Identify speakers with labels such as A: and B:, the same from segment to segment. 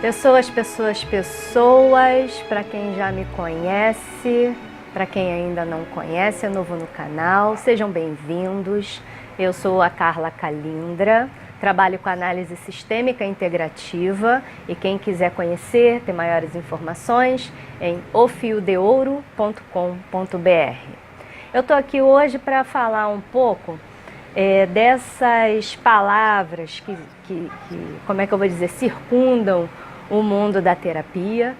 A: Pessoas, para quem já me conhece, para quem ainda não conhece, é novo no canal, sejam bem-vindos. Eu sou a Carla Calindra, trabalho com análise sistêmica integrativa e quem quiser conhecer, ter maiores informações, em ofiodeouro.com.br. Eu estou aqui hoje para falar um pouco dessas palavras que, como é que eu vou dizer, circundam o mundo da terapia,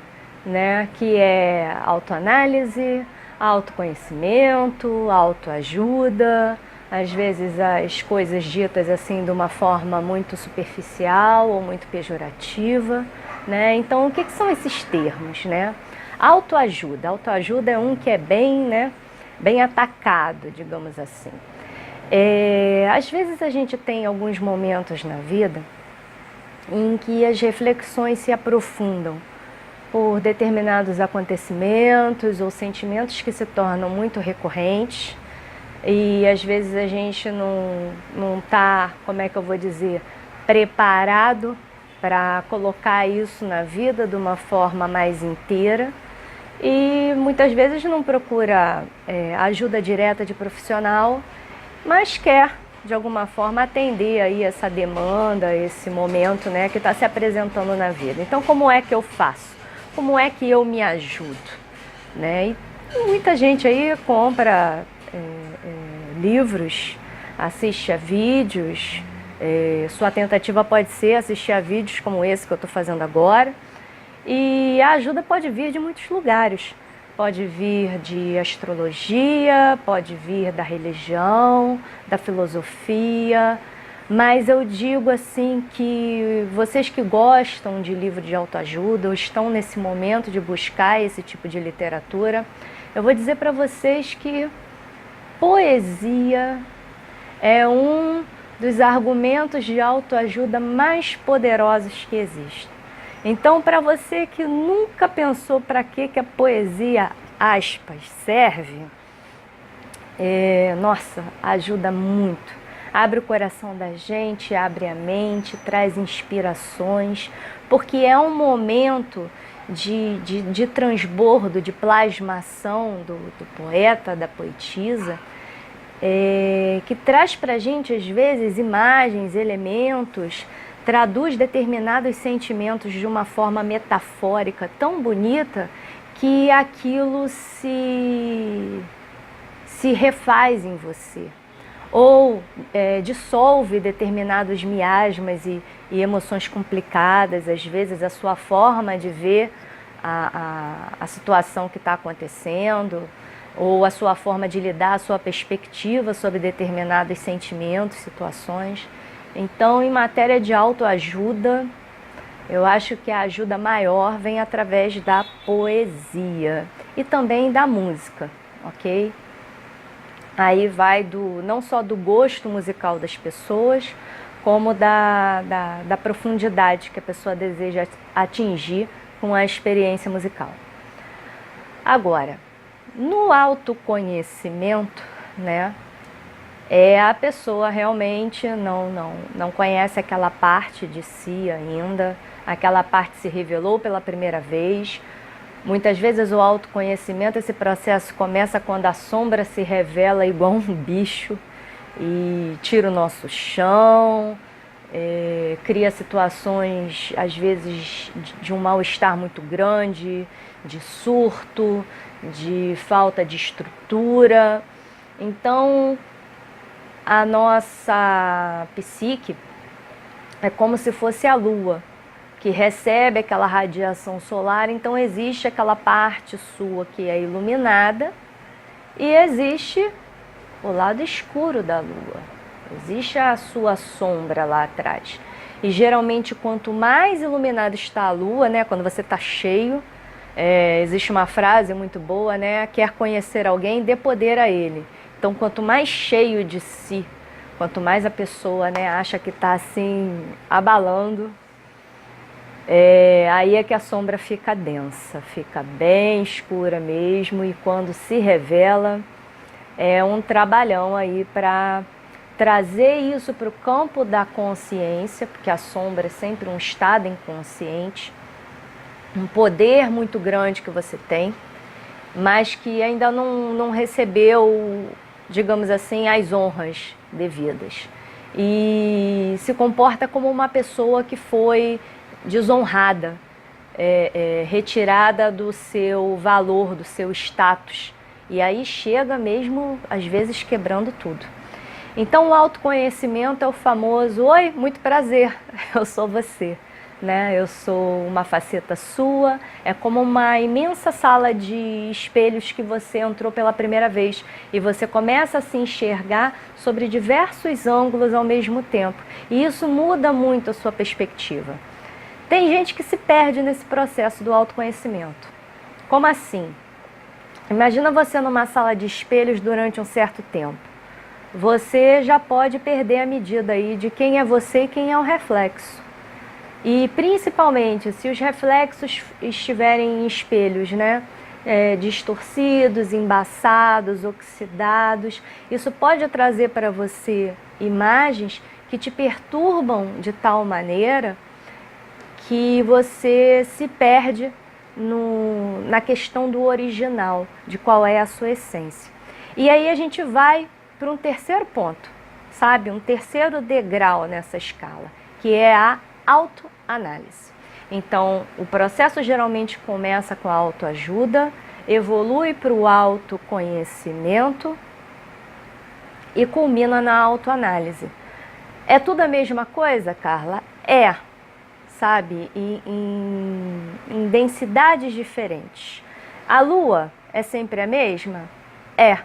A: né? Que é autoanálise, autoconhecimento, autoajuda, às vezes as coisas ditas assim de uma forma muito superficial ou muito pejorativa, né? Então, o que são esses termos, né? Autoajuda. Autoajuda é um que é bem, né, bem atacado, digamos assim. Às vezes a gente tem alguns momentos na vida em que as reflexões se aprofundam por determinados acontecimentos ou sentimentos que se tornam muito recorrentes e às vezes a gente não está, como é que eu vou dizer, preparado para colocar isso na vida de uma forma mais inteira e muitas vezes não procura ajuda direta de profissional, mas quer de alguma forma atender aí essa demanda, esse momento, né, que está se apresentando na vida. Então, como é que eu faço? Como é que eu me ajudo? Né? E muita gente aí compra livros, assiste a vídeos, sua tentativa pode ser assistir a vídeos como esse que eu estou fazendo agora, e a ajuda pode vir de muitos lugares. Pode vir de astrologia, pode vir da religião, da filosofia, mas eu digo assim que vocês que gostam de livro de autoajuda ou estão nesse momento de buscar esse tipo de literatura, eu vou dizer para vocês que poesia é um dos argumentos de autoajuda mais poderosos que existem. Então, para você que nunca pensou para que a poesia, aspas, serve, nossa, ajuda muito. Abre o coração da gente, abre a mente, traz inspirações, porque é um momento de transbordo, de plasmação do poeta, da poetisa, que traz para a gente, às vezes, imagens, elementos, traduz determinados sentimentos de uma forma metafórica tão bonita que aquilo se refaz em você. Ou dissolve determinados miasmas e emoções complicadas, às vezes a sua forma de ver a situação que está acontecendo, ou a sua forma de lidar, a sua perspectiva sobre determinados sentimentos, situações. Então, em matéria de autoajuda, eu acho que a ajuda maior vem através da poesia e também da música, ok? Aí vai não só do gosto musical das pessoas, como da profundidade que a pessoa deseja atingir com a experiência musical. Agora, no autoconhecimento, né? A pessoa realmente não conhece aquela parte de si ainda, aquela parte se revelou pela primeira vez. Muitas vezes o autoconhecimento, esse processo começa quando a sombra se revela igual um bicho e tira o nosso chão, cria situações, às vezes, de um mal-estar muito grande, de surto, de falta de estrutura. Então, a nossa psique é como se fosse a lua, que recebe aquela radiação solar, então existe aquela parte sua que é iluminada e existe o lado escuro da lua, existe a sua sombra lá atrás. E geralmente quanto mais iluminada está a lua, né, quando você está cheio, existe uma frase muito boa, né, quer conhecer alguém, dê poder a ele. Então, quanto mais cheio de si, quanto mais a pessoa, né, acha que está assim, abalando, aí é que a sombra fica densa, fica bem escura mesmo, e quando se revela, é um trabalhão aí para trazer isso para o campo da consciência, porque a sombra é sempre um estado inconsciente, um poder muito grande que você tem, mas que ainda não recebeu, digamos assim, as honras devidas. E se comporta como uma pessoa que foi desonrada, retirada do seu valor, do seu status. E aí chega mesmo, às vezes, quebrando tudo. Então o autoconhecimento é o famoso: oi, muito prazer, eu sou você. Né? Eu sou uma faceta sua, é como uma imensa sala de espelhos que você entrou pela primeira vez e você começa a se enxergar sobre diversos ângulos ao mesmo tempo. E isso muda muito a sua perspectiva. Tem gente que se perde nesse processo do autoconhecimento. Como assim? Imagina você numa sala de espelhos durante um certo tempo. Você já pode perder a medida aí de quem é você e quem é o reflexo. E principalmente se os reflexos estiverem em espelhos, né, distorcidos, embaçados, oxidados, isso pode trazer para você imagens que te perturbam de tal maneira que você se perde na questão do original, de qual é a sua essência. E aí a gente vai para um terceiro ponto, sabe? Um terceiro degrau nessa escala, que é a autoanálise. Então, o processo geralmente começa com a autoajuda, evolui para o autoconhecimento e culmina na autoanálise. É tudo a mesma coisa, Carla? É, sabe? Em densidades diferentes. A Lua é sempre a mesma? É,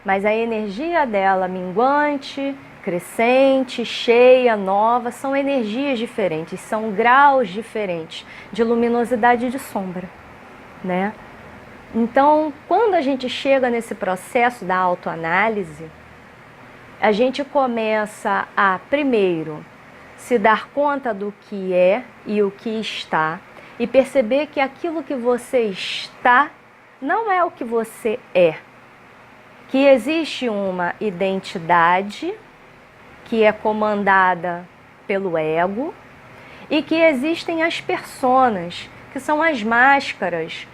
A: mas a energia dela minguante, crescente, cheia, nova, são energias diferentes, são graus diferentes de luminosidade e de sombra, né? Então, quando a gente chega nesse processo da autoanálise, a gente começa a, primeiro, se dar conta do que é e o que está e perceber que aquilo que você está não é o que você é, que existe uma identidade que é comandada pelo ego e que existem as personas, que são as máscaras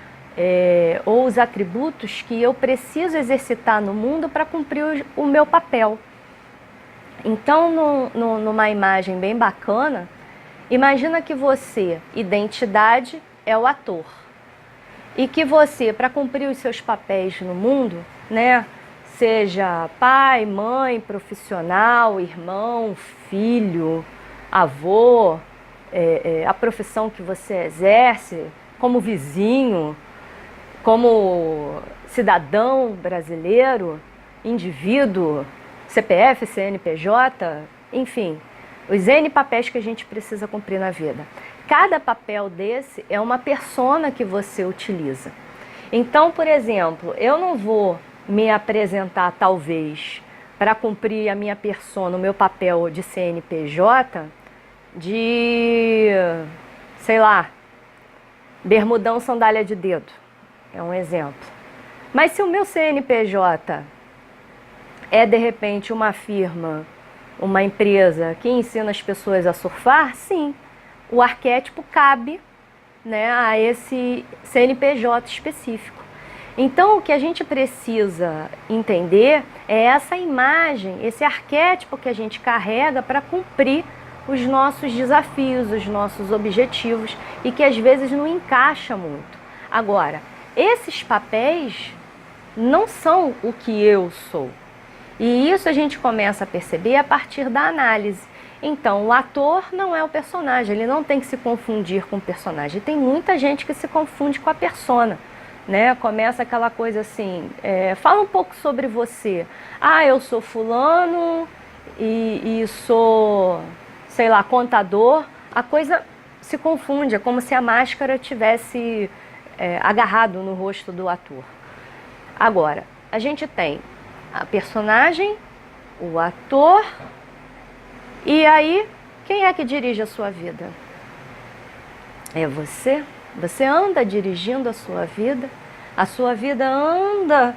A: ou os atributos que eu preciso exercitar no mundo para cumprir o meu papel. Então, numa imagem bem bacana, imagina que você, identidade, é o ator. E que você, para cumprir os seus papéis no mundo, né, seja pai, mãe, profissional, irmão, filho, avô, a profissão que você exerce, como vizinho, como cidadão brasileiro, indivíduo, CPF, CNPJ, enfim, os N papéis que a gente precisa cumprir na vida. Cada papel desse é uma persona que você utiliza. Então, por exemplo, eu não vou me apresentar, talvez, para cumprir a minha persona, o meu papel de CNPJ, de, sei lá, bermudão, sandália de dedo. É um exemplo. Mas se o meu CNPJ é, de repente, uma firma, uma empresa que ensina as pessoas a surfar, sim, o arquétipo cabe, né, a esse CNPJ específico. Então, o que a gente precisa entender é essa imagem, esse arquétipo que a gente carrega para cumprir os nossos desafios, os nossos objetivos e que às vezes não encaixa muito. Agora, esses papéis não são o que eu sou. E isso a gente começa a perceber a partir da análise. Então, o ator não é o personagem, ele não tem que se confundir com o personagem. Tem muita gente que se confunde com a persona, né? Começa aquela coisa assim, fala um pouco sobre você. Ah, eu sou fulano e sou, sei lá, contador. A coisa se confunde, é como se a máscara tivesse agarrado no rosto do ator. Agora, a gente tem a personagem, o ator, e aí, quem é que dirige a sua vida? É você? Você anda dirigindo a sua vida anda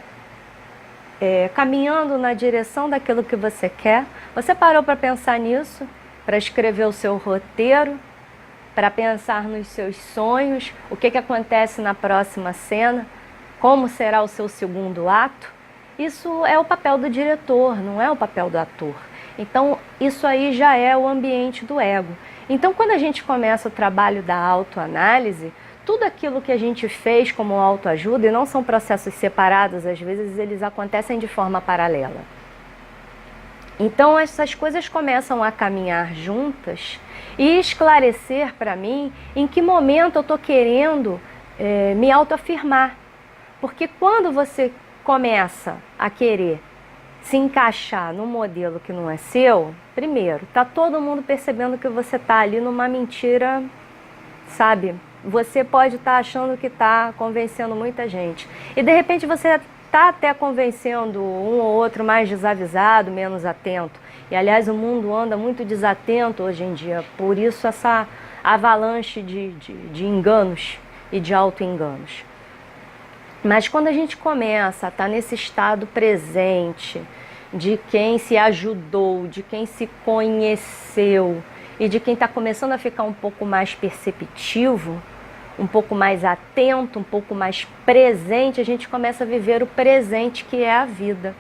A: caminhando na direção daquilo que você quer? Você parou para pensar nisso? Para escrever o seu roteiro? para pensar nos seus sonhos, o que acontece na próxima cena, como será o seu segundo ato. Isso é o papel do diretor, não é o papel do ator. Então, isso aí já é o ambiente do ego. Então, quando a gente começa o trabalho da autoanálise, tudo aquilo que a gente fez como autoajuda, e não são processos separados, às vezes eles acontecem de forma paralela. Então, essas coisas começam a caminhar juntas e esclarecer para mim em que momento eu estou querendo me autoafirmar. Porque quando você começa a querer se encaixar num modelo que não é seu, primeiro, tá todo mundo percebendo que você tá ali numa mentira, sabe? Você pode estar achando que está convencendo muita gente. E de repente você está até convencendo um ou outro mais desavisado, menos atento. E aliás, o mundo anda muito desatento hoje em dia. Por isso essa avalanche de enganos e de auto-enganos. Mas quando a gente começa a estar nesse estado presente, de quem se ajudou, de quem se conheceu e de quem está começando a ficar um pouco mais perceptivo, um pouco mais atento, um pouco mais presente, a gente começa a viver o presente que é a vida.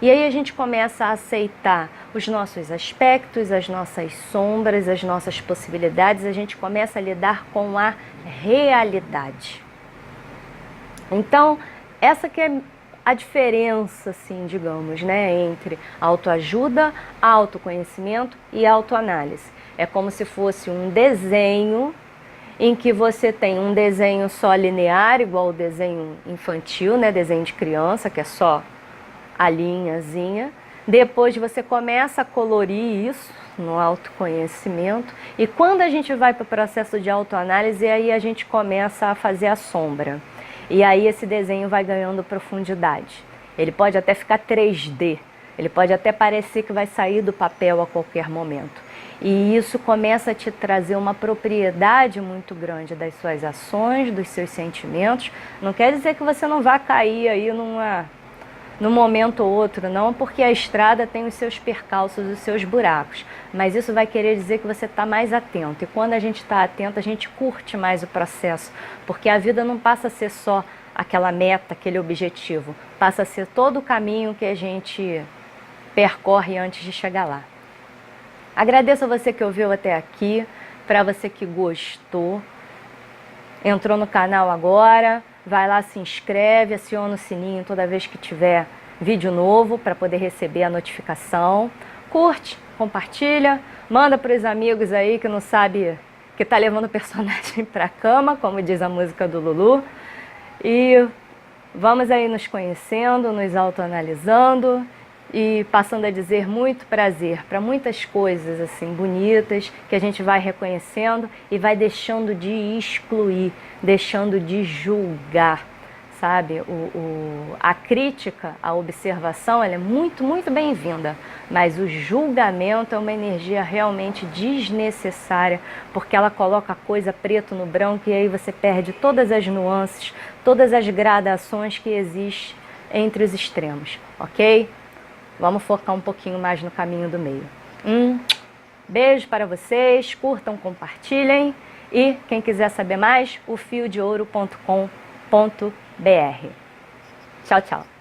A: E aí a gente começa a aceitar os nossos aspectos, as nossas sombras, as nossas possibilidades, a gente começa a lidar com a realidade. Então, essa que é a diferença, assim, digamos, né, entre autoajuda, autoconhecimento e autoanálise. É como se fosse um desenho em que você tem um desenho só linear, igual o desenho infantil, né, desenho de criança, que é só a linhazinha. Depois você começa a colorir isso no autoconhecimento. E quando a gente vai para o processo de autoanálise, aí a gente começa a fazer a sombra. E aí esse desenho vai ganhando profundidade. Ele pode até ficar 3D, ele pode até parecer que vai sair do papel a qualquer momento. E isso começa a te trazer uma propriedade muito grande das suas ações, dos seus sentimentos. Não quer dizer que você não vá cair aí num momento ou outro, não, porque a estrada tem os seus percalços, os seus buracos. Mas isso vai querer dizer que você está mais atento. E quando a gente está atento, a gente curte mais o processo. Porque a vida não passa a ser só aquela meta, aquele objetivo. Passa a ser todo o caminho que a gente percorre antes de chegar lá. Agradeço a você que ouviu até aqui. Para você que gostou, entrou no canal agora, vai lá, se inscreve, aciona o sininho toda vez que tiver vídeo novo para poder receber a notificação. Curte, compartilha, manda para os amigos aí que não sabe que tá levando o personagem para a cama, como diz a música do Lulu. E vamos aí nos conhecendo, nos autoanalisando e passando a dizer muito prazer para muitas coisas assim bonitas que a gente vai reconhecendo e vai deixando de excluir, deixando de julgar, sabe? A crítica, a observação, ela é muito, muito bem-vinda, mas o julgamento é uma energia realmente desnecessária, porque ela coloca a coisa preto no branco e aí você perde todas as nuances, todas as gradações que existem entre os extremos, ok? Vamos focar um pouquinho mais no caminho do meio. Beijo para vocês, curtam, compartilhem e quem quiser saber mais, o fiodeouro.com.br. Tchau, tchau.